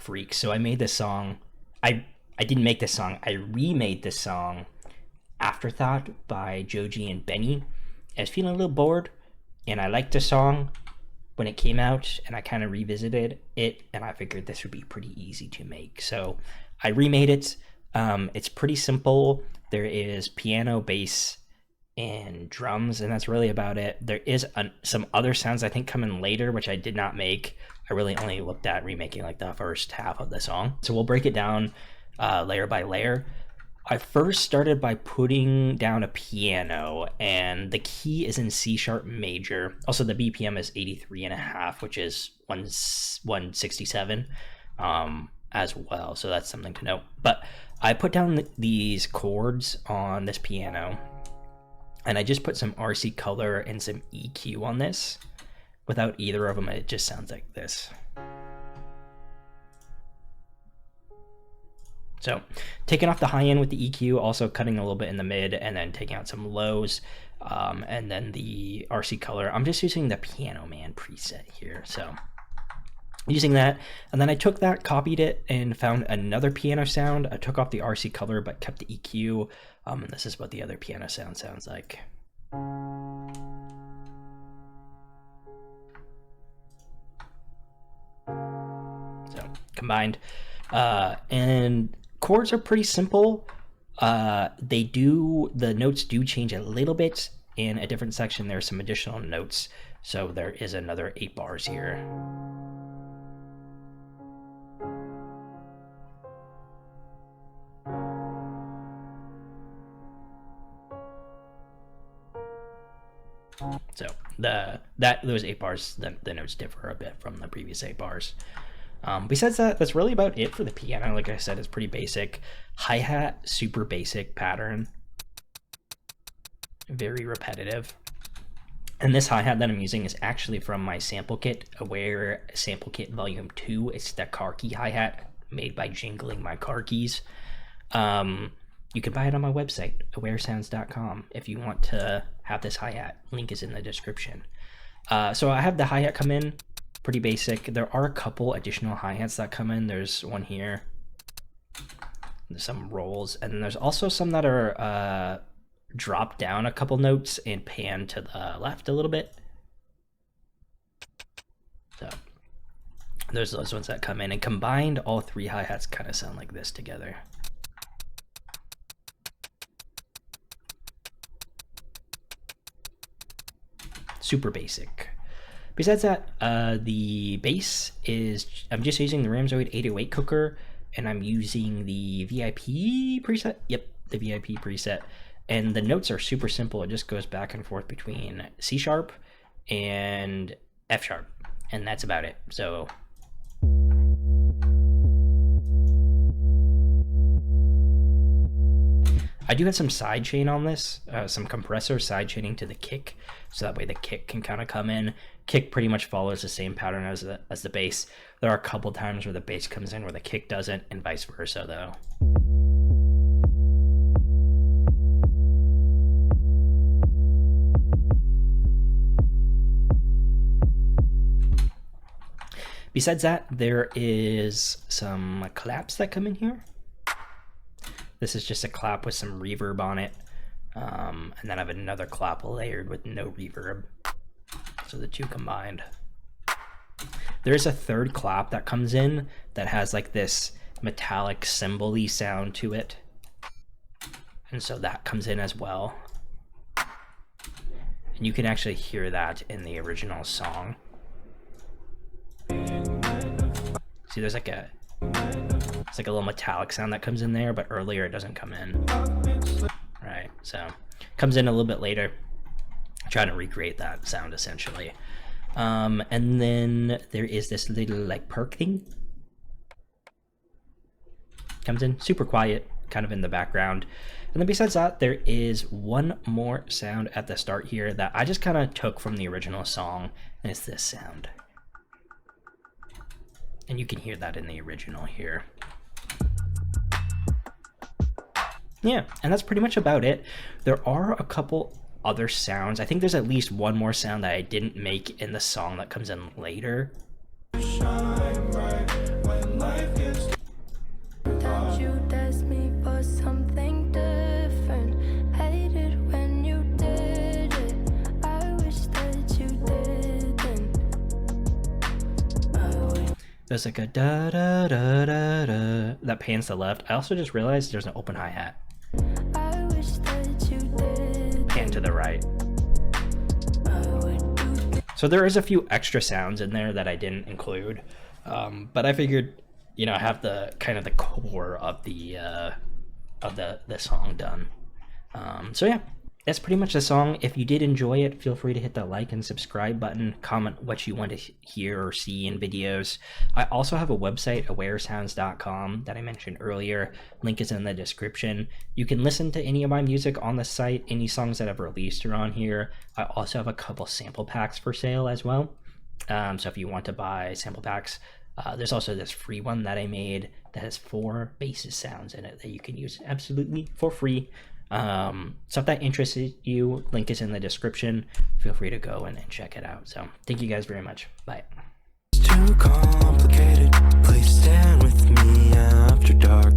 freak. So I made this song. I didn't make this song. I remade this song, Afterthought by Joji and BENEE. I was feeling a little bored, and I liked the song when it came out, and I kind of revisited it, and I figured this would be pretty easy to make. So I remade it. It's pretty simple. There is piano, bass, and drums, and that's really about it. There is some other sounds I think come in later, which I did not make. I really only looked at remaking like the first half of the song. So we'll break it down layer by layer. I first started by putting down a piano, and the key is in C sharp major. Also, the BPM is 83.5, which is 167 as well. So that's something to note. But I put down these chords on this piano, and I just put some RC color and some EQ on this. Without either of them, it just sounds like this. So taking off the high end with the EQ, also cutting a little bit in the mid, and then taking out some lows, and then the RC color. I'm just using the Piano Man preset here. So using that, and then I took that, copied it, and found another piano sound. I took off the RC color, but kept the EQ. And this is what the other piano sound sounds like. So combined, and chords are pretty simple. The notes do change a little bit. In a different section, there's some additional notes. So there is another 8 bars here. So those 8 bars, the notes differ a bit from the previous 8 bars. Besides that, that's really about it for the piano. Like I said, it's pretty basic. Hi-hat, super basic pattern. Very repetitive. And this hi-hat that I'm using is actually from my sample kit, Awarre Sample Kit Volume 2. It's the car key hi-hat made by Jingling My Car Keys. You can buy it on my website, awaresounds.com, if you want to have this hi-hat. Link is in the description. So I have the hi-hat come in. Pretty basic. There are a couple additional hi-hats that come in. There's one here, there's some rolls, and then there's also some that are dropped down a couple notes and pan to the left a little bit. So there's those ones that come in, and combined, all 3 hi-hats kind of sound like this together. Super basic. Besides that, the bass is, I'm just using the Ramzoid 808 cooker, and I'm using the VIP preset. Yep, the VIP preset. And the notes are super simple. It just goes back and forth between C sharp and F sharp, and that's about it. So I do have some side chain on this, some compressor side chaining to the kick, so that way the kick can kind of come in. Kick pretty much follows the same pattern as the bass. There are a couple times where the bass comes in where the kick doesn't, and vice versa though. Besides that, there is some claps that come in here. This is just a clap with some reverb on it. And then I have another clap layered with no reverb. So the two combined. There's a third clap that comes in that has like this metallic cymbal-y sound to it. And so that comes in as well. And you can actually hear that in the original song. See, there's like a, it's like a little metallic sound that comes in there, but earlier it doesn't come in. Right, so comes in a little bit later. Trying to recreate that sound essentially. And then there is this little like perk thing. Comes in super quiet, kind of in the background. And then besides that, there is one more sound at the start here that I just kind of took from the original song, and it's this sound. And you can hear that in the original here. Yeah, and that's pretty much about it. There are a couple other sounds. I think there's at least one more sound that I didn't make in the song that comes in later. Shine bright when life There's like a da da da da da that pans to the left. I also just realized there's an open hi-hat. Pan to the right. So there is a few extra sounds in there that I didn't include, but I figured, you know, I have the kind of the core of the song done. So yeah, that's pretty much the song. If you did enjoy it, feel free to hit the like and subscribe button, comment what you want to hear or see in videos. I also have a website, awaresounds.com, that I mentioned earlier. Link is in the description. You can listen to any of my music on the site. Any songs that I've released are on here. I also have a couple sample packs for sale as well. So if you want to buy sample packs, there's also this free one that I made that has 4 basis sounds in it that you can use absolutely for free. So if that interests you, link is in the description. Feel free to go and check it out. So thank you guys very much. Bye. It's too complicated. Please stand with me after dark.